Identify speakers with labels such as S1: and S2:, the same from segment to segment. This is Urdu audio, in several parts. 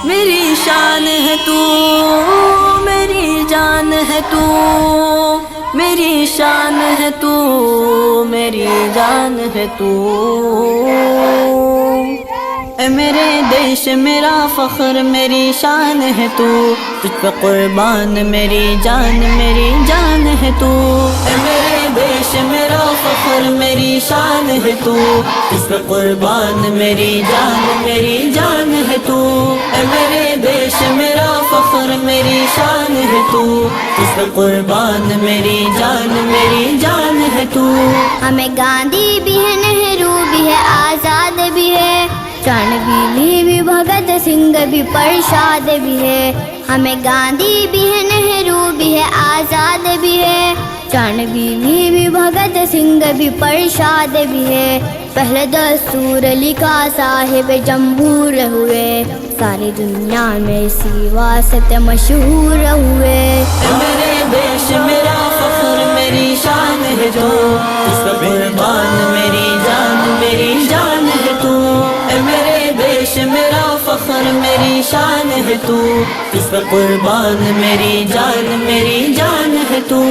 S1: میری شان ہے تو، میری جان ہے تو، میری شان ہے تو، میری جان ہے تو، اے میرے دیش میرا فخر میری شان ہے تو، تجھ پہ قربان میری جان ہے تو، اے میرے دیش میرا فخر میری شان ہے تو، تجھ پہ قربان میری جان ہے تو، اے میرے دیش میرا فخر میری شان ہے تو، تجھ پہ قربان میری جان ہے تو۔
S2: ہمیں گاندھی بھی ہے، نہرو بھی ہے، آزاد بھی ہے، چانوی بھی بھگت سنگھ بھی، پرشاد بھی ہے۔ ہمیں گاندھی بھی ہے، نہرو بھی ہے، آزاد بھی ہے، چانوی بھی بھگت سنگھ بھی، پرشاد بھی ہے۔ پہلے دستور لکھا صاحب جمہور ہوئے، ساری دنیا میں اسی واسطے مشہور ہوئے۔
S1: اے میرے دیش میرا فخر میری شان ہے تو، اس پہ قربان میری جان ہے تو، اے میرے دیش میرا فخر میری شان ہے تو، اس پہ قربان میری جان ہے تو۔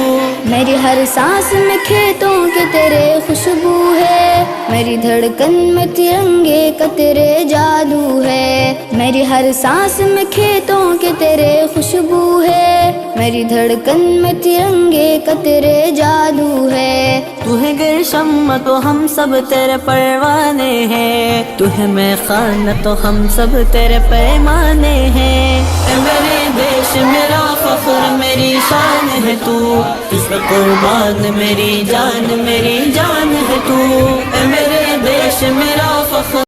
S2: میری ہر سانس میں کھیتوں کے تیرے خوشبو ہے، میری دھڑکن میں ترنگے کا تیرے جادو ہے۔ میری ہر سانس میں کھیتوں کے تیرے خوشبو ہے، میری دھڑکن میں ترنگے کا تیرے جادو ہے۔
S1: تو ہے گلشم تو ہم سب تیرے پروانے ہیں، تو ہے میں خان تو ہم سب تیرے پیمانے ہیں۔ اے میرے دیش میرا فخر میری شان ہے تو، اس پہ قربان میری جان ہے تو، اے میرے دیش میرا فخر